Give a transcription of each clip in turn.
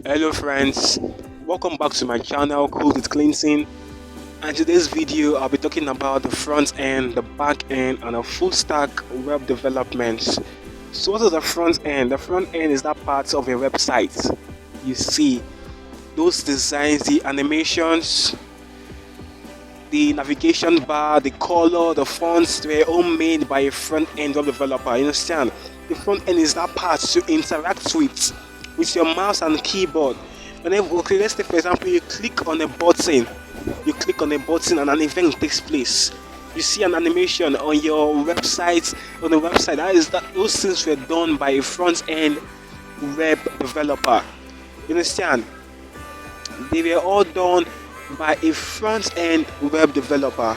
Hello friends, welcome back to my channel Cool with Cleansing, and today's video I'll be talking about the front end, the back end and a full stack web development. So what is the front end? The front end is that part of a website. You see those designs, the animations, the navigation bar, the color, the fonts were all made by a front end web developer. You understand? The front end is that part to interact with your mouse and keyboard. Whenever, okay, let's say for example you click on a button and an event takes place. You see an animation on your website, that those things were done by a front end web developer. You understand? They were all done by a front end web developer.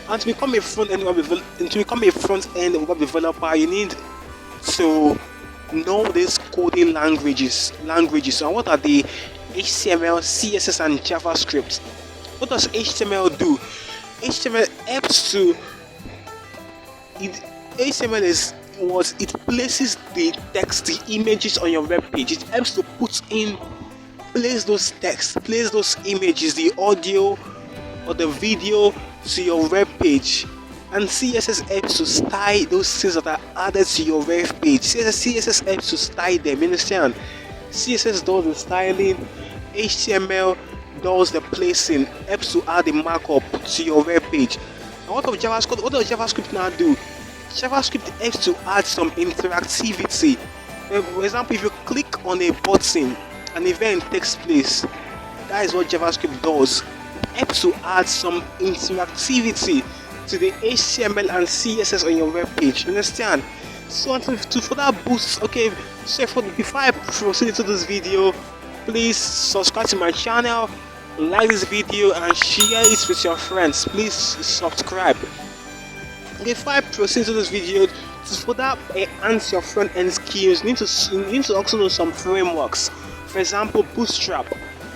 And to become a front end web developer, you need to know these coding languages. And what are the HTML, CSS and JavaScript? What does HTML do? HTML helps to HTML is what it places the text, the images on your web page. It helps to place those text, place those images, the audio or the video to your web page. And CSS helps to style those things that are added to your web page. CSS helps to style them, you understand? CSS does the styling, HTML does the placing, helps to add the markup to your web page. And what does JavaScript now do? JavaScript helps to add some interactivity. For example, if you click on a button, an event takes place. That is what JavaScript does. It helps to add some interactivity to the HTML and CSS on your web page. You understand? So to further boost, okay, so before I proceed into this video, please subscribe to my channel, like this video and share it with your friends. Please subscribe. Before I proceed into this video, to further enhance your front end skills, you need to also know some frameworks. For example, Bootstrap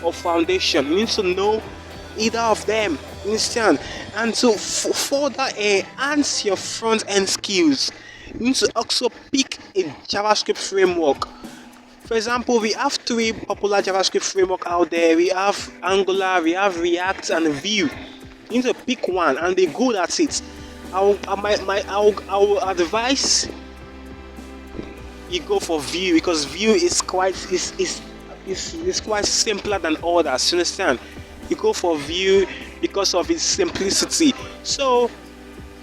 or Foundation. You need to know either of them. You understand? And to further enhance your front end skills, you need to also pick a JavaScript framework. For example, we have three popular JavaScript framework out there. We have Angular, we have React and Vue. You need to pick one and be good at it. I will advise you go for Vue, because Vue is quite simpler than others. You understand? You go for Vue because of its simplicity. So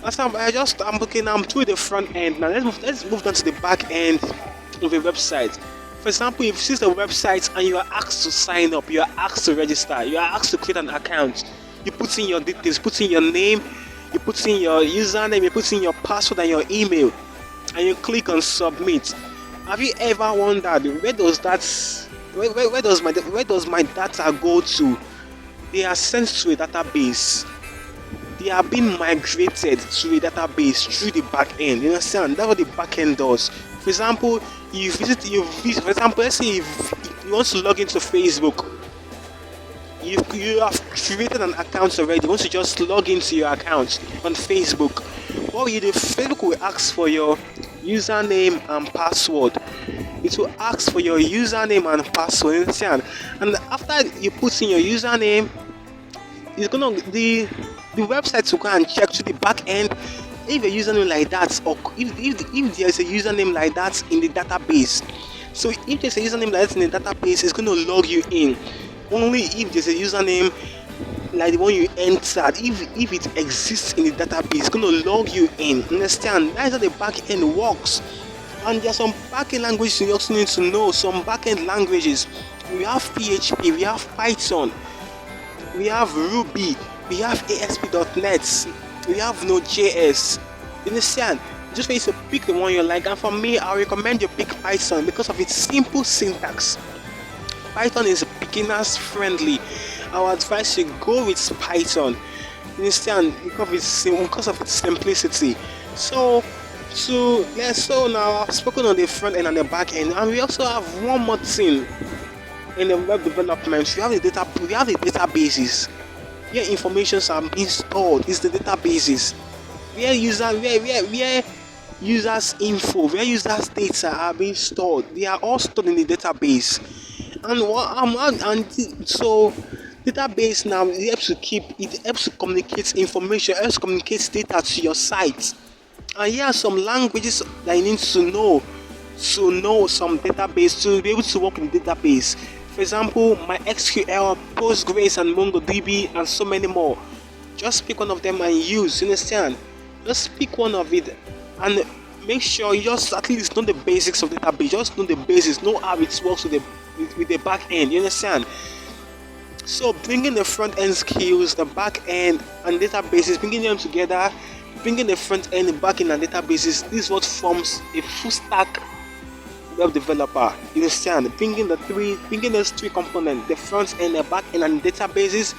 I'm through the front end. Now let's move on to the back end of a website. For example, if you see the website and you are asked to sign up, you are asked to register, you are asked to create an account, you put in your details, put in your name, you put in your username, you put in your password and your email, and you click on submit. Have you ever wondered where does my data go to? They are sent to a database. They are being migrated to a database through the back end. You understand? That's what the back end does. For example, for example, let's say if you want to log into Facebook, you have created an account already. You want to just log into your account on Facebook. What you do? Facebook will ask for your username and password. It will ask for your username and password. You understand? And after you put in your username, it's gonna the website will go and check to the back end if a username like that, or if there's a username like that in the database. So if there's a username like that in the database, it's gonna log you in. Only if there's a username like the one you entered, if it exists in the database, it's gonna log you in. Understand? That's how the back end works. And there are some backend languages you also need to know. Some backend languages. We have PHP, we have Python, we have Ruby, we have ASP.NET, we have Node.js. You understand? Just need to pick the one you like. And for me, I recommend you pick Python because of its simple syntax. Python is beginners friendly. I would advise you go with Python. You understand? Because of its simplicity. So now I've spoken on the front end and the back end, and we also have one more thing in the web development. We have the databases where informations are being stored. Is the databases where users info, where users data are being stored. They are all stored in the database. So database now, it helps to communicate information, helps to communicate data to your site. And here are some languages that you need to know some database to be able to work in the database. For example, MySQL, Postgres, and MongoDB, and so many more. Just pick one of them and use. You understand? Just pick one of it and make sure you just at least know the basics of database. Just know the basics, know how it works with the back end. You understand? So bringing the front end skills, the back end, and databases, bringing them together, bringing the front end, the back end, and databases. This is what forms a full stack web developer. You understand? Bringing those three components, the front end, the back end, and databases,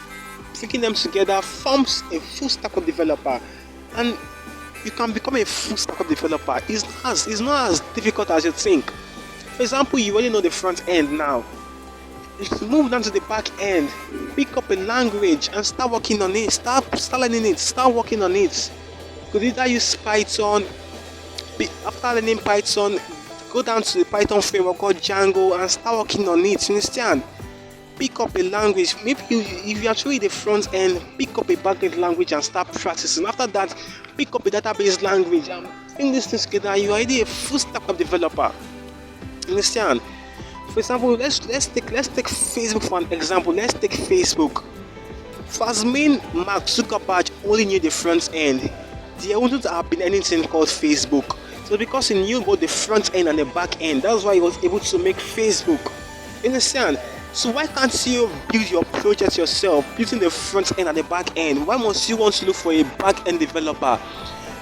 bringing them together forms a full stack web developer. And you can become a full stack web developer. It's not as difficult as you think. For example, you already know the front end now. Move down to the back end, pick up a language and start working on it. Start learning it. Start working on it. You could either use Python. After learning Python, go down to the Python framework called Django and start working on it. You understand? Pick up a language. Maybe if you are truly the front end, pick up a backend language and start practicing. After that, pick up a database language and bring these things together. You are already a full stack web developer. You understand? For example, let's take Facebook for an example. Let's take Facebook. As Mark Zuckerberg only knew the front end, there wouldn't have been anything called Facebook. So because he knew both the front end and the back end, that's why he was able to make Facebook. You understand? So why can't you build your project yourself, using the front end and the back end? Why must you want to look for a back end developer?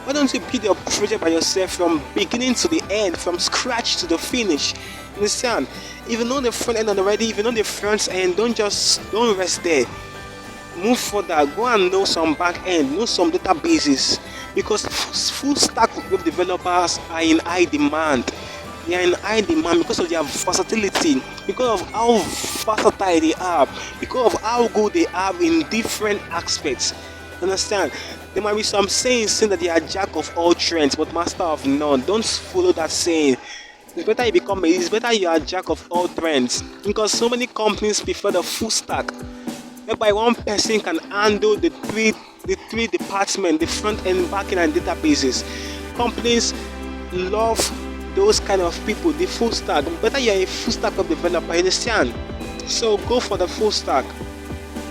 Why don't you build your project by yourself from beginning to the end, from scratch to the finish? You understand? If you know the front end already, if you know the front end, don't rest there. Move further, go and know some back end, know some databases, because full stack web developers are in high demand. They are in high demand because of their versatility, because of how versatile they are, because of how good they are in different aspects. Understand? There might be some saying that they are jack of all trades but master of none. Don't follow that saying. It's better you are jack of all trends, because so many companies prefer the full stack, whereby one person can handle the three departments, the front end, back end, and databases. Companies love those kind of people, the full stack. Better you are a full stack web developer, you understand? So go for the full stack.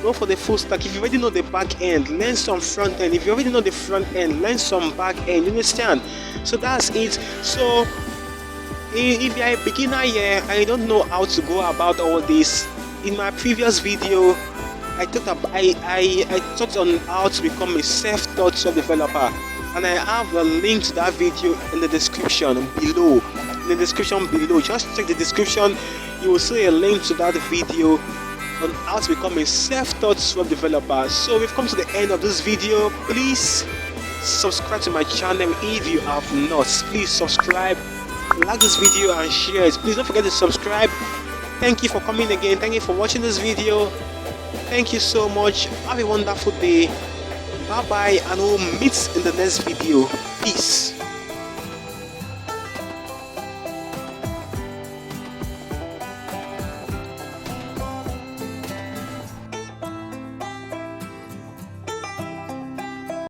Go for the full stack. If you already know the back end, learn some front end. If you already know the front end, learn some back end. You understand? So that's it. So if you're a beginner here and you don't know how to go about all this, in my previous video I talked on how to become a self-taught web developer, and I have a link to that video in the description below. Just check the description, you will see a link to that video on how to become a self-taught web developer. So we've come to the end of this video. Please subscribe to my channel if you have not. Please subscribe, like this video and share it. Please don't forget to subscribe. Thank you for coming again. Thank you for watching this video. Thank you so much. Have a wonderful day. Bye bye, and we'll meet in the next video. Peace.